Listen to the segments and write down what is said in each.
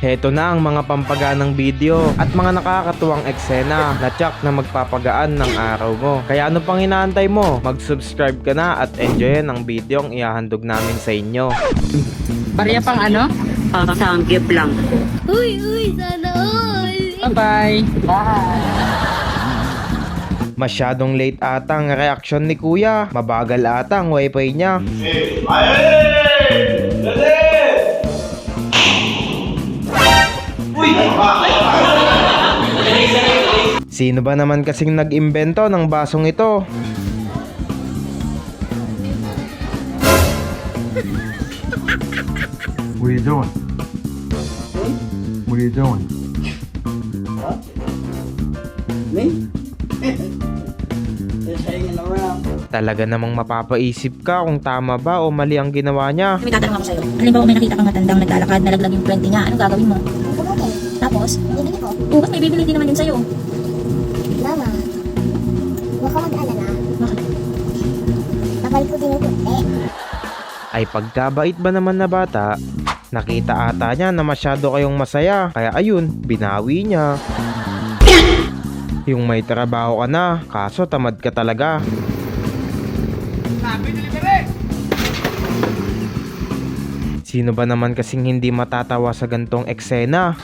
Heto na ang mga pampaganang video at mga nakakatuwang eksena na tsak na magpapagaan ng araw mo. Kaya ano pang inaantay mo? Mag-subscribe ka na at enjoyin ang video ang ihahandog namin sa inyo. Pareha pang ano? Sanggip lang. Uy, sana all! Bye-bye. Masyadong late ata ang reaksyon ni Kuya. Mabagal ata ang wifi niya. Sino ba naman kasing nag-imbento ng basong ito? What are you doing? What are you doing? Me? Just hanging around. Talaga namang mapapaisip ka kung tama ba o mali ang ginawa niya. May tatanong ako sa'yo. Halimbawa may nakita kang matandang naglalakad, nalaglag yung 20 niya, anong gagawin mo? Pumutin. Tapos, Bibili ko. ba't may bibili din naman yun sa'yo? Mama, huwag ka mag-alala. Bakit? Babalik ko din yung puti. Ay pagkabait ba naman na bata? Nakita ata niya na masyado kayong masaya. Kaya ayun, binawi niya. Yung may trabaho ka na, kaso tamad ka talaga. Sino ba naman kasing hindi matatawa sa gantong eksena?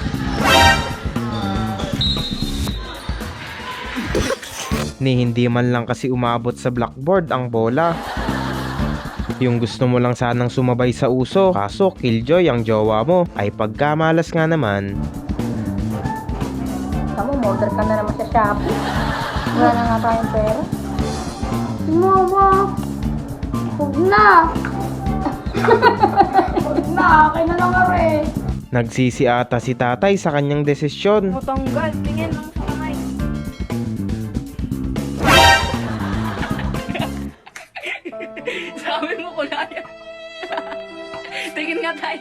Ni hindi man lang kasi umabot sa blackboard ang bola. Yung gusto mo lang sanang sumabay sa uso, kaso killjoy ang jowa mo. Ay pagkamalas nga naman. Kamu, order ka na naman sa Shopee. Wala na nga tayong pera. Mama, huwag na. Huwag na, akin na lang rin. Nagsisi ata si tatay sa kanyang desisyon. Matanggal, tingin lang sa kamay. Sabi mo ko na yan. Tingin nga tayo.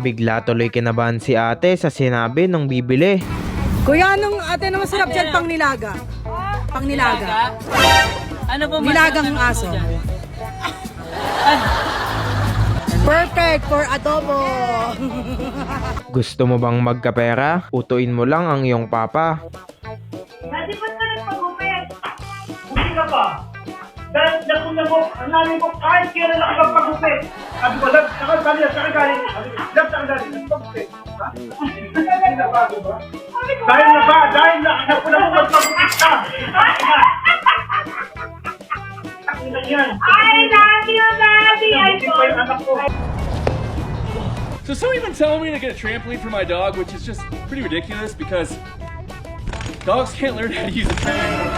Bigla tuloy kinabahan si ate sa sinabi ng bibili. Kuya, anong ate na masarap dyan? Pang nilaga. Pang nilaga. Ano po Nilagang aso. Perfect for adobo. Gusto mo bang magkapera? Utuin mo lang ang iyong papa. Dati ba't ka nagpagupit? Hindi ka pa. Dahil nakuna mo, ang namin ko, kahit kailan nakapagpagupit. Sabi ko, lab, saka galing. Nagpagupit. Ha? Dahil nabago ba? Dahil nakuna mo magpagupit ka. I love you, Daddy! So someone even telling me to get a trampoline for my dog, which is just pretty ridiculous because dogs can't learn how to use a trampoline.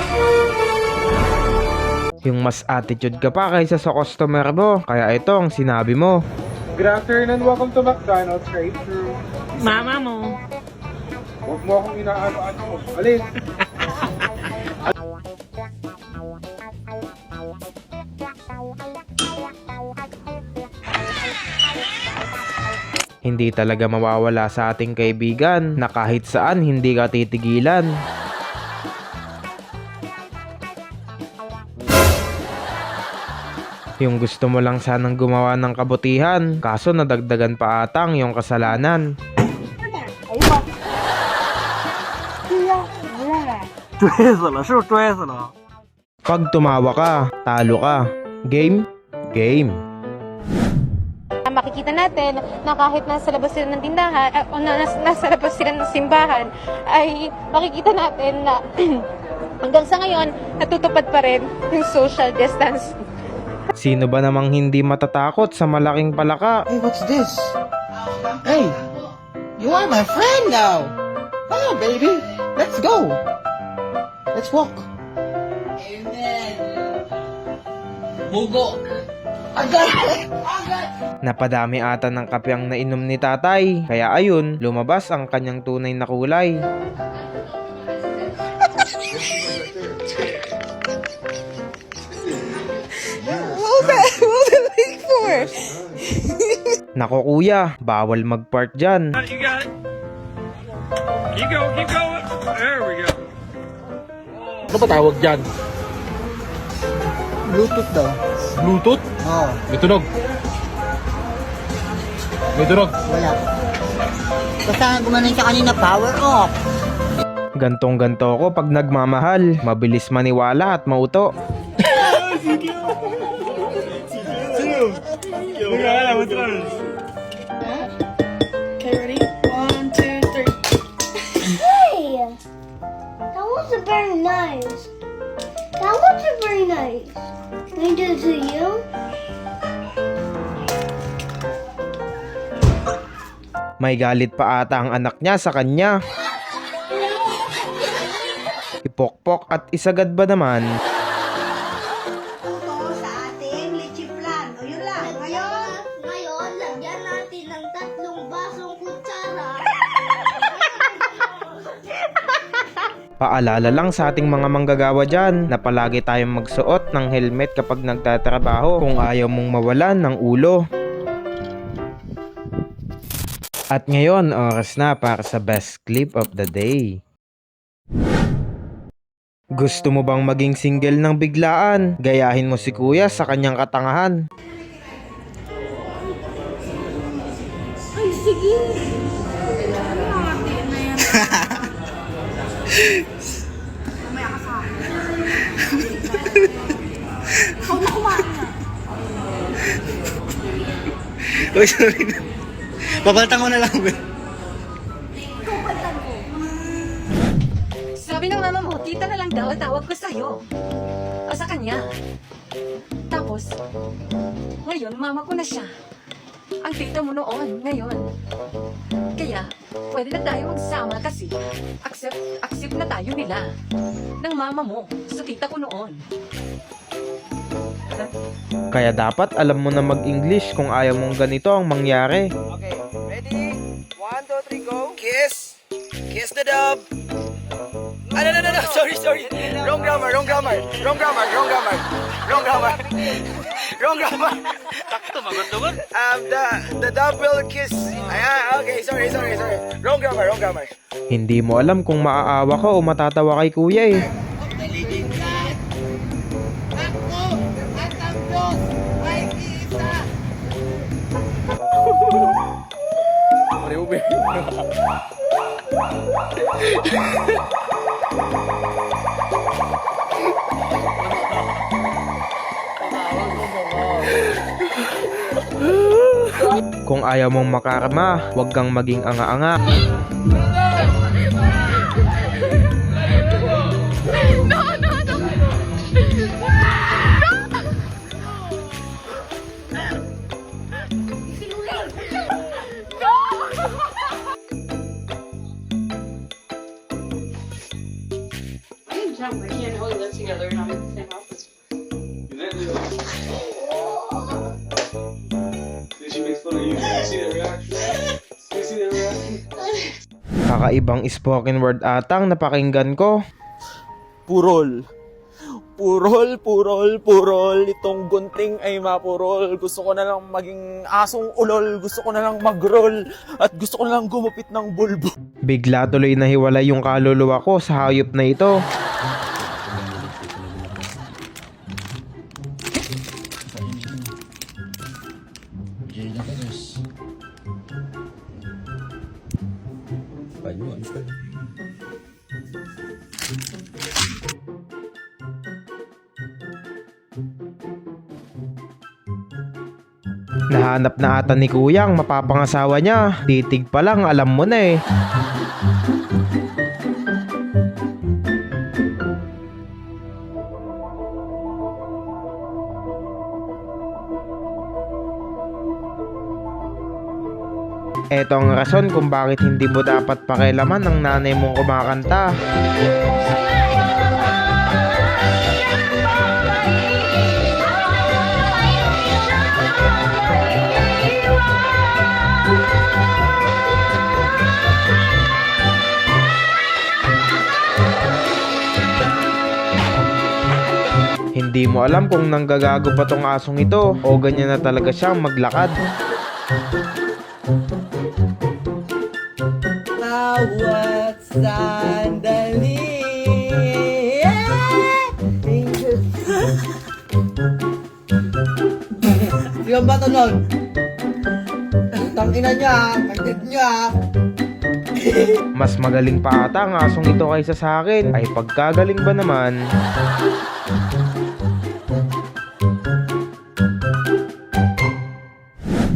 Yung mas attitude ka pa kaysa sa customer mo. Kaya ito ang sinabi mo. Good afternoon, welcome to McDonald's, straight through. Mama mo. Huwag mo akong inaano-ano. Alis! Hindi talaga mawawala sa ating kaibigan na kahit saan hindi ka titigilan. Yung gusto mo lang sanang gumawa ng kabutihan, kaso nadagdagan pa atang yung kasalanan. Pag tumawa ka, talo ka. Game? Game. Makikita natin na kahit nasa labas sila ng tindahan o nasa labas sila ng simbahan, ay makikita natin na hanggang sa ngayon natutupad pa rin yung social distance. Sino ba namang hindi matatakot sa malaking palaka? Hey, what's this? Hey, you are my friend now. Come on, baby. Let's go. Let's walk. Amen. Bugo. Agad! Agad! Napadami ata ng kape ang nainom ni tatay. Kaya ayun, lumabas ang kanyang tunay na kulay. What was I waiting for? Nako kuya, bawal mag-park dyan. You got it. Keep going, keep going. Ano ba tawag dyan? Bluetooth daw. Bluetooth? Oo. May tunog. May tunog. Wala. Basta gumana siya kanina, power off. Gantong-ganto ko pag nagmamahal. Mabilis maniwala at mauto. Okay, ready? 1, 2, 3. Hey! That wasn't very nice. That wasn't very nice. Can I do it to you? May galit pa ata ang anak niya sa kanya. Ipokpok at isagad ba naman? Ito sa ating leche flan. O yun lang. Ngayon, lagyan natin ng 3 basong kutsara. Paalala lang sa ating mga manggagawa dyan na palagi tayong magsuot ng helmet kapag nagtatrabaho kung ayaw mong mawalan ng ulo. At ngayon, oras na para sa best clip of the day. Gusto mo bang maging single ng biglaan? Gayahin mo si kuya sa kanyang katangahan. Ay, sige. Uy, sorry na. Papalitan ko na lang, Ben. Sabi ng mama mo, tita na lang daw ang tawag ko sa'yo. O sa kanya. Tapos, ngayon, mama ko na siya. Ang tita mo noon, ngayon. Kaya, pwede na tayo magsama kasi accept na tayo nila. Ng mama mo, sa tita ko noon. Kaya dapat alam mo na mag-English kung ayaw mong ganito ang mangyari. Okay, ready? 1, 2, 3, go. Kiss. Kiss the dub. No. Sorry. Wrong grammar. Takto, magod. The dub will kiss. Ayan, okay, sorry. Wrong grammar. Hindi mo alam kung maaawa ka o matatawa kay kuya eh. Kung ayaw mong makarma, huwag kang maging anga-anga. We can't really live together and not in the same office. Kakaibang spoken word atang napakinggan ko. Purol. Itong gunting ay mapurol. Gusto ko na lang maging asong ulol. Gusto ko na lang magrol. At gusto ko na lang gumupit ng bulbo. Bigla tuloy nahiwalay yung kaluluwa ko sa hayop na ito. Nahanap na ata ni kuya ang mapapangasawa niya. Titig pa lang, alam mo na eh. Eto ang rason kung bakit hindi mo dapat pakialaman ng nanay mong kumakanta. Hindi mo alam kung nanggagago pa tong asong ito o ganyan na talaga siyang maglakad. Bawat sandali Yung bato nun. Tangina niya, pagdit niya. Mas magaling pa ata ang asong ito kaysa sa akin. Ay pagkagaling ba naman?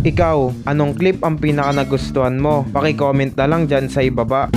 Ikaw, anong clip ang pinaka nagustuhan mo? Paki-comment na lang dyan sa ibaba.